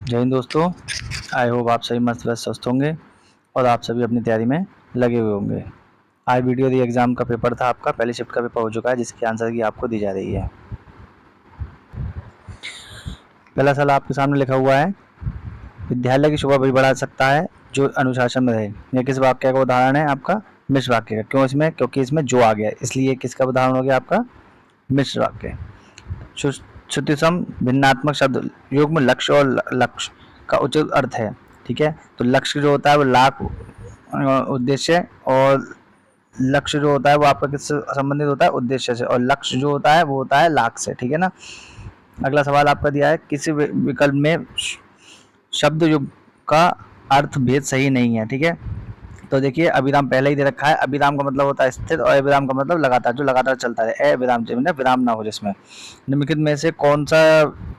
जय हिंद दोस्तों। I hope आप सभी मस्त व्यस्त स्वस्थ होंगे और आप सभी अपनी तैयारी में लगे हुए होंगे। आज वीडियो दी एग्जाम का पेपर था, आपका पहली शिफ्ट का पेपर हो चुका है, जिसकी आंसर की आपको दी जा रही है। पहला सवाल आपके सामने लिखा हुआ है, विद्यालय की शोभा वही बढ़ा सकता है जो अनुशासन में रहे। यह किस वाक्य का उदाहरण है? आपका मिश्र वाक्य का। क्यों इसमें? क्योंकि इसमें जो आ गया, इसलिए किसका उदाहरण हो गया? आपका मिश्र वाक्य। श्रुतिसम भिन्नात्मक शब्द योग में लक्ष्य और लक्ष्य का उचित अर्थ है। ठीक है, तो लक्ष्य जो होता है वो लाभ उद्देश्य, और लक्ष्य जो होता है वो आपका किससे संबंधित होता है? उद्देश्य से, और लक्ष्य जो होता है वो होता है लाभ से। ठीक है ना। अगला सवाल आपका दिया है, किसी विकल्प में शब्द युग का अर्थ भेद सही नहीं है। ठीक है, तो देखिए अभिराम पहले ही दे रखा है। अभिराम का मतलब होता है स्थिर, और अभिराम का मतलब लगातार, जो लगातार चलता है। अभिराम से विराम ना हो जिसमें। निम्नलिखित में से कौन सा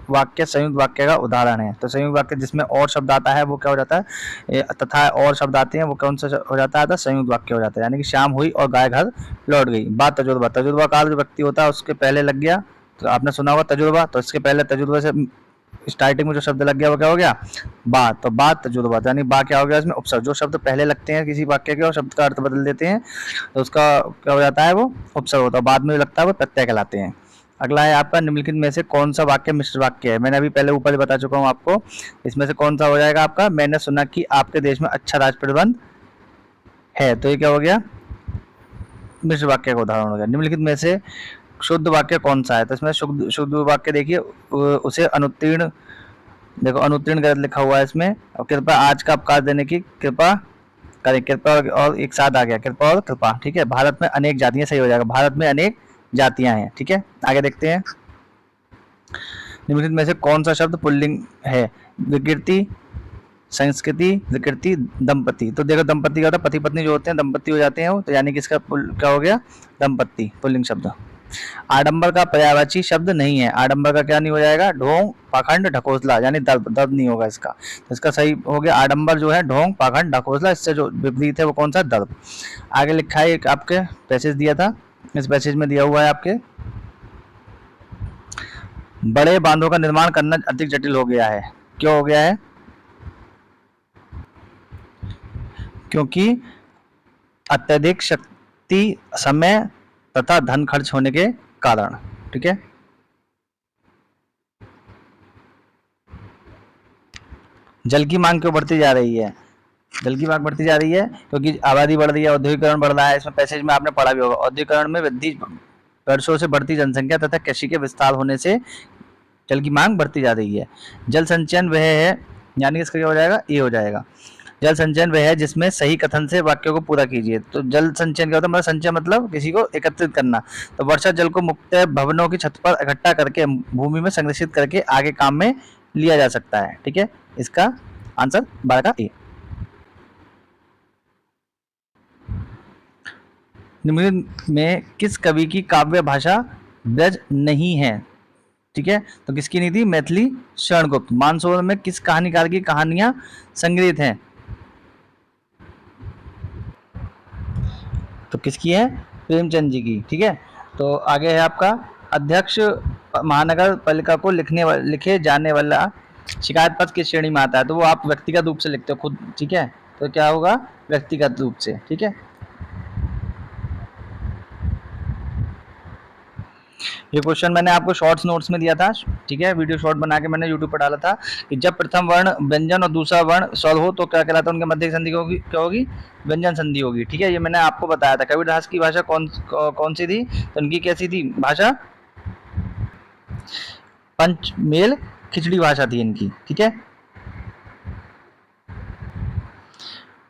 वाक्य संयुक्त वाक्य का उदाहरण है? तो संयुक्त वाक्य जिसमें और शब्द आता है वो क्या हो जाता है? तथा और शब्द आते हैं वो कौन सा हो जाता है? संयुक्त वाक्य हो जाता है। यानी कि शाम हुई और गाय घर लौट गई। बात तजुर्बा, तजुर्बा काल जो व्यक्ति होता है उसके पहले लग गया, तो आपने सुना होगा तजुर्बा, तो इसके पहले तजुर्बे से स्टार्टिंग में जो शब्द लग गया वो क्या हो गया? बात। तो बात तजुर्बा, यानी बा क्या हो गया? इसमें उपसर्ग। जो शब्द पहले लगते हैं किसी वाक्य के और शब्द का अर्थ बदल देते हैं तो उसका क्या हो जाता है? वो उपसर्ग होता है। बाद में लगता है वो प्रत्यय कहलाते हैं। अगला है आपका, निम्नलिखित में से कौन सा वाक्य मिश्र वाक्य है? मैंने अभी पहले ऊपर बता चुका हूँ आपको। इसमें से कौन सा हो जाएगा आपका? मैंने सुना कि आपके देश में अच्छा राज प्रबंध है। तो ये क्या हो गया? मिश्र वाक्य का उदाहरण हो गया। निम्नलिखित में से शुद्ध वाक्य कौन सा है? तो इसमें शुद्ध वाक्य देखिए, उसे अनुत्तीर्ण, देखो अनुत्तीर्ण गलत लिखा हुआ है इसमें। और कृपया आज का अवकाश देने की कृपा करें। कृपा और एक साथ आ गया, कृपा और कृपा। ठीक है, भारत में अनेक जातियां, सही हो जाएगा, भारत में अनेक जातियां हैं। ठीक है, आगे देखते हैं। निम्नलिखित में से कौन सा शब्द पुल्लिंग है? विकृति, संस्कृति, विकृति, दंपति। तो देखो दंपति का होता है पति पत्नी जो होते हैं, दंपति हो जाते हैं वो, तो यानी कि इसका क्या हो गया? दंपति, पुल्लिंग शब्द। आडंबर का पर्यायवाची शब्द नहीं है। आडंबर का क्या नहीं हो जाएगा? ढोंग, पाखंड, ढकोसला, यानी दर्द, दर्द नहीं होगा इसका। तो इसका सही हो गया आडंबर जो है ढोंग, पाखंड, ढकोसला। इससे जो विपरीत है वो कौन सा? दर्द। आगे लिखा है, एक आपके पैसेज दिया था, इस पैसेज में दिया हुआ है आपके, बड़े बांधों का निर्माण करना अधिक जटिल हो गया है। क्यों हो गया है? क्योंकि अत्यधिक शक्ति, समय तथा धन खर्च होने के कारण। ठीक है, जल की मांग क्यों बढ़ती जा रही है? जल की मांग बढ़ती जा रही है क्योंकि आबादी बढ़ रही है, औद्योगिकरण बढ़ रहा है। इसमें पैसेज में आपने पढ़ा भी होगा, औद्योगिकरण में वृद्धि, वर्षों से बढ़ती जनसंख्या तथा कृषि के विस्तार होने से जल की मांग बढ़ती जा रही है। जल संचयन वह है, यानी इसका क्या हो जाएगा? ये हो जाएगा। जल संचयन वह है जिसमें सही कथन से वाक्यों को पूरा कीजिए। तो जल संचयन क्या होता है? मतलब संचय मतलब किसी को एकत्रित करना। तो वर्षा जल को मुक्त भवनों की छत पर इकट्ठा करके भूमि में संरक्षित करके आगे काम में लिया जा सकता है। ठीक है, इसका आंसर 12 का ए। निम्नलिखित में किस कवि की काव्य भाषा ब्रज नहीं है? ठीक है, तो किसकी नहीं थी? मैथिली शरणगुप्त। मानसरोवर में किस कहानीकार की कहानियां संग्रहित हैं? तो किसकी है? प्रेमचंद जी की। ठीक है, तो आगे है आपका, अध्यक्ष महानगर पालिका को लिखे जाने वाला शिकायत पत्र किस श्रेणी में आता है? तो वो आप व्यक्तिगत रूप से लिखते हो खुद। ठीक है, तो क्या होगा? व्यक्तिगत रूप से। ठीक है, ये क्वेश्चन मैंने आपको शॉर्ट्स नोट्स में दिया था। ठीक है, वीडियो शॉर्ट बना के मैंने यूट्यूब पर डाला था कि जब प्रथम वर्ण व्यंजन और दूसरा वर्ण स्वर हो तो क्या कहलाता है? उनके मध्य की संधि होगी, क्या होगी? व्यंजन संधि होगी। ठीक है, ये मैंने आपको बताया था। कबीरदास की भाषा कौन सी थी? तो उनकी कैसी थी भाषा? पंचमेल खिचड़ी भाषा थी इनकी। ठीक है,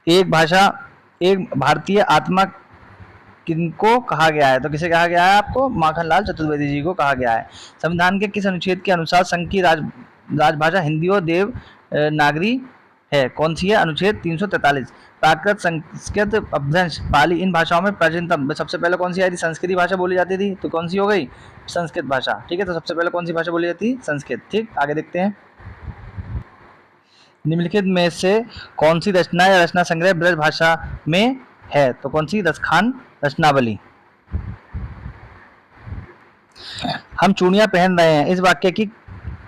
एक भाषा, एक भारतीय आत्मा किनको कहा गया है? तो किसे कहा गया है? आपको माखनलाल चतुर्वेदी जी को कहा गया है। संविधान के किस अनुच्छेद के अनुसार संघ की राजभाषा हिंदी और देवनागरी है? कौन सी है? अनुच्छेद 343। प्राकृत, संस्कृत, अपभ्रंश, पाली, इन भाषाओं में प्राचीनतम सबसे पहले कौन सी आई थी? संस्कृत भाषा बोली जाती थी, तो कौन सी हो गई? संस्कृत भाषा। ठीक है, तो सबसे पहले कौन सी भाषा बोली जाती? संस्कृत। ठीक, आगे देखते हैं। निम्नलिखित में से कौन सी रचना या रचना संग्रह ब्रज भाषा में है? तो कौन सी? रसखान रचनावली। हम चूड़ियां पहन रहे हैं, इस वाक्य की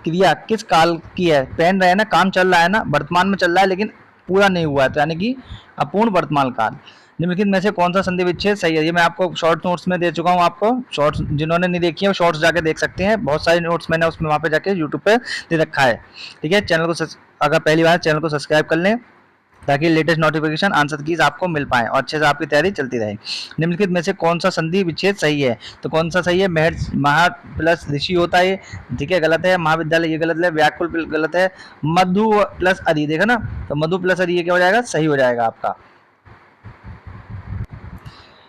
क्रिया किस काल की है, पहन रहे हैं ना, काम चल रहा है ना, वर्तमान में चल रहा है लेकिन पूरा नहीं हुआ है, तो यानी कि अपूर्ण वर्तमान काल। निम्नलिखित में से कौन सा संधि विच्छेद सही है? ये मैं आपको शॉर्ट नोट्स में दे चुका हूँ। आपको शॉर्ट्स जिन्होंने नहीं देखी है वो शॉर्ट्स जाके देख सकते हैं, बहुत सारे नोट्स मैंने उसमें वहाँ पे जाके यूट्यूब पे दे रखा है। ठीक है, चैनल को अगर पहली बार चैनल को सब्सक्राइब कर लें ताकि लेटेस्ट नोटिफिकेशन आंसर कीज आपको मिल पाए और अच्छे से आपकी तैयारी चलती रहे। निम्नलिखित में से कौन सा संधि विच्छेद सही है? तो कौन सा सही है? महा प्लस ऋषि होता है, ठीक है, गलत है। महाविद्यालय ये गलत है। व्याकुल गलत है। मधु प्लस अरि, देखा ना, तो मधु प्लस अरि ये क्या हो जाएगा? सही हो जाएगा आपका।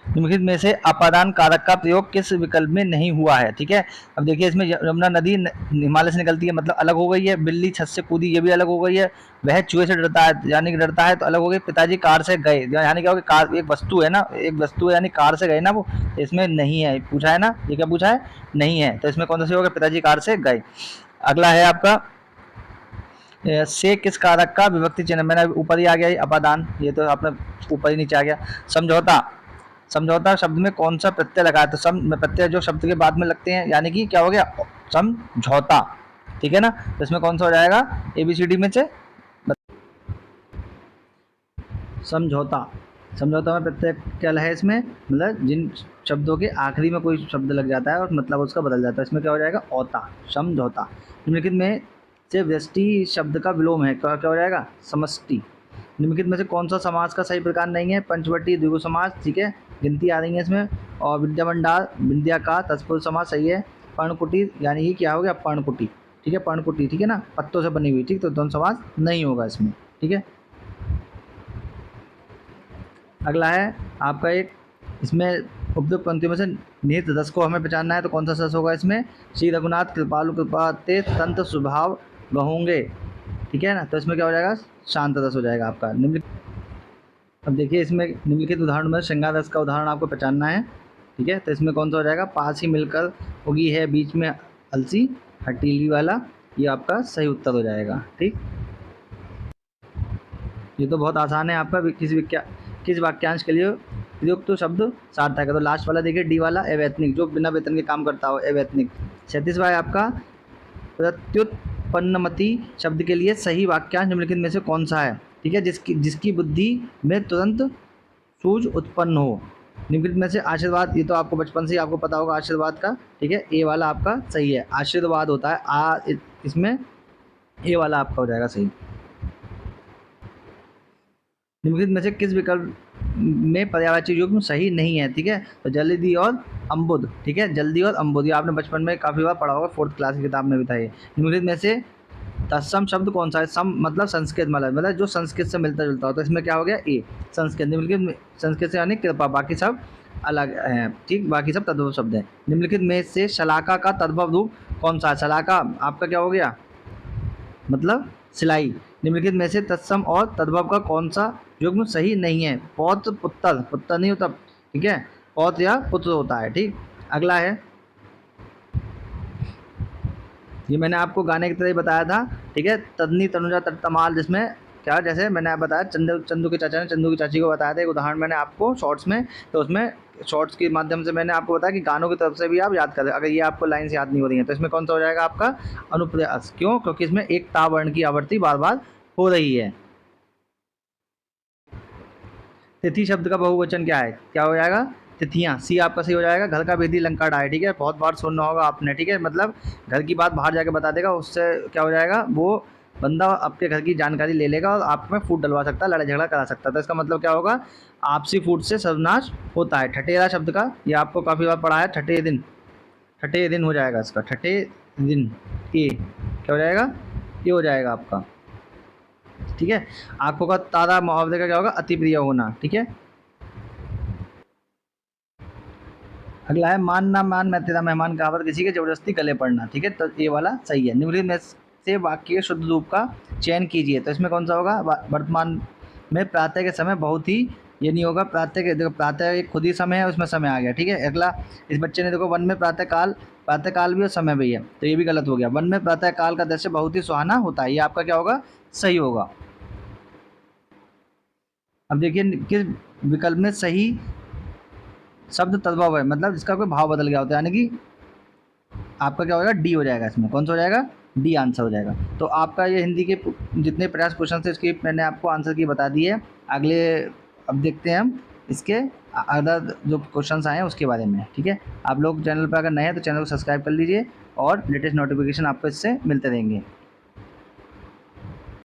निम्नलिखित में से अपादान कारक का प्रयोग किस विकल्प में नहीं हुआ है? ठीक है, अब देखिए इसमें यमुना नदी हिमालय से निकलती है, मतलब अलग हो गई है। बिल्ली छत से कूदी, ये भी अलग हो गई है। वह चूहे से डरता है, यानी कि डरता है, तो अलग हो गई। पिताजी कार से गए, यानी क्या होगा? कार एक वस्तु है ना, एक वस्तु है यानी कार से गए ना, वो इसमें नहीं है, पूछा है ना, ये क्या पूछा है? नहीं है, तो इसमें कौन सा होगा? पिताजी कार से गए। अगला है आपका से किस कारक का विभक्ति चिन्ह, मैंने ऊपर ही आ गया अपादान, ये तो आपने ऊपर ही नीचे आ गया। समझौता, समझौता शब्द में कौन सा प्रत्यय लगा है? तो सम प्रत्यय जो शब्द के बाद में लगते हैं, यानी कि क्या हो गया? समझौता, ठीक है ना, तो इसमें कौन सा हो जाएगा? ABCD में से समझौता। समझौता में प्रत्यय क्या है इसमें? मतलब जिन शब्दों के आखिरी में कोई शब्द लग जाता है और मतलब उसका बदल जाता है, इसमें क्या हो जाएगा? औता, समझौता। निम्नलिखित में से व्यष्टि शब्द का विलोम है, क्या हो जाएगा? समष्टि। निम्नलिखित में से कौन सा समास का सही प्रकार नहीं है? पंचवटी द्विगु समास, ठीक है, गिनती आ रही है इसमें। और विद्याभंडार, विद्या का तत्पुरुष समास सही है। पर्णकुटी, यानी कि क्या हो गया? पर्णकुटी, ठीक है, पर्णकुटी, ठीक है ना, पत्तों से बनी हुई, ठीक, तो द्वंद्व समास नहीं होगा इसमें, ठीक है। अगला है आपका एक, इसमें उपयुक्त पंक्तियों में से निहित रस को हमें पहचानना है, तो कौन सा रस होगा इसमें? श्री रघुनाथ कृपालु कृपाते तंत स्वभाव गहोंगे, ठीक है ना, तो इसमें क्या हो जाएगा? शांत रस हो जाएगा आपका। अब देखिए इसमें निम्नलिखित उदाहरण में श्रृंगार रस का उदाहरण आपको पहचानना है, ठीक है, तो इसमें कौन सा हो जाएगा? पास ही मिलकर उगी है बीच में अलसी हटीली वाला, ये आपका सही उत्तर हो जाएगा, ठीक। ये तो बहुत आसान है आपका, किस वाक्यांश के लिए प्रयुक्त तो शब्द सार्थक है? तो लास्ट वाला देखिए, डी वाला, अवैतनिक, जो बिना वेतन के काम करता हो, अवैतनिक। 36वां है आपका, प्रत्युत्पन्नमति शब्द के लिए सही वाक्यांश निम्नलिखित में से कौन सा है? ठीक है, जिसकी बुद्धि में तुरंत सूझ उत्पन्न हो। निम्नलिखित में से आशीर्वाद, ये तो आपको बचपन से ही आपको पता होगा आशीर्वाद का, ठीक है, ए वाला आपका सही है, आशीर्वाद होता है इसमें ए वाला आपका हो जाएगा सही। निम्नलिखित में से किस विकल्प में पर्यायवाची युग्म सही नहीं है? ठीक है, तो जल्दी और अम्बुद, ठीक है, जल्दी और अम्बुद, ये आपने बचपन में काफ़ी बार पढ़ा होगा, 4th क्लास की किताब में भी था ये। निम्नलिखित में से तत्सम शब्द कौन सा है? सम मतलब संस्कृत, मतलब जो संस्कृत से मिलता जुलता हो, तो इसमें क्या हो गया? ए, संस्कृत। निम्नलिखित संस्कृत से यानी कृपा, बाकी सब अलग हैं, ठीक, बाकी सब तद्भव शब्द हैं। निम्नलिखित में से शलाका का तद्भव रूप कौन सा है? शलाका आपका क्या हो गया? मतलब सिलाई। निम्नलिखित में से तत्सम और तद्भव का कौन सा युग्म सही नहीं है? पौत्र पुत्र, पुत्र नहीं होता, ठीक है, पौत्र या पुत्र होता है, ठीक। अगला है, ये मैंने आपको गाने की तरह ही बताया था, ठीक है, तदनी तनुजा तमाल, जिसमें क्या, जैसे मैंने बताया चंदू के चाचा ने चंदू की चाची को बताया था, एक उदाहरण मैंने आपको शॉर्ट्स में, तो उसमें शॉर्ट्स के माध्यम से मैंने आपको बताया कि गानों की तरफ से भी आप याद करें, अगर ये आपको लाइन्स याद नहीं हो रही हैं, तो इसमें कौन सा हो जाएगा आपका? अनुप्रयास। क्यों? क्योंकि इसमें एक ता वर्ण की आवृत्ति बार बार हो रही है। तिथि शब्द का बहुवचन क्या है? क्या हो जाएगा? तिथियाँ, सी आपका सही हो जाएगा। घर का भेदी लंका ढाए, ठीक है, बहुत बार सुनना होगा आपने, ठीक है, मतलब घर की बात बाहर जाके बता देगा, उससे क्या हो जाएगा? वो बंदा आपके घर की जानकारी ले लेगा और आप में फूट डलवा सकता है, लड़ाई झगड़ा करा सकता है, तो इसका मतलब क्या होगा? आपसी फूट से सर्वनाश होता है। ठठेरा शब्द का, ये आपको काफ़ी बार पढ़ा है, ठठे दिन, ठठे दिन हो जाएगा इसका, ठठे दिन, ये क्या हो जाएगा? ये हो जाएगा आपका, ठीक है। आंखों का तारा मुहावरे का क्या होगा? अति प्रिय होना, ठीक है। अगला है, मान ना मान मैं तेरा मेहमान, कहावत, किसी के जबरदस्ती गले पड़ना, ठीक है, तो ये वाला सही है। निम्नलिखित में से वाक्य के शुद्ध रूप का चयन कीजिए, तो इसमें कौन सा होगा? वर्तमान में प्रातः के समय बहुत ही, ये नहीं होगा, प्रातः के, देखो प्रातः एक खुद ही समय है, उसमें समय आ गया, ठीक है। अगला, इस बच्चे ने देखो वन में प्रातः काल भी और समय भी है, तो ये भी गलत हो गया। वन में प्रातः काल का दृश्य बहुत ही सुहाना होता है, ये आपका क्या होगा? सही होगा। अब देखिए किस विकल्प में सही शब्द तद्भव है, मतलब जिसका कोई भाव बदल गया होता है, यानी कि आपका क्या होगा? डी हो जाएगा, इसमें कौन सा हो जाएगा? डी आंसर हो जाएगा। तो आपका ये हिंदी के जितने 50 क्वेश्चन थे इसके मैंने आपको आंसर की बता दिए। अगले अब देखते हैं हम इसके अदर जो क्वेश्चंस आए हैं उसके बारे में, ठीक है। आप लोग चैनल पर अगर नए हैं तो चैनल को सब्सक्राइब कर लीजिए और लेटेस्ट नोटिफिकेशन आपको इससे मिलते रहेंगे।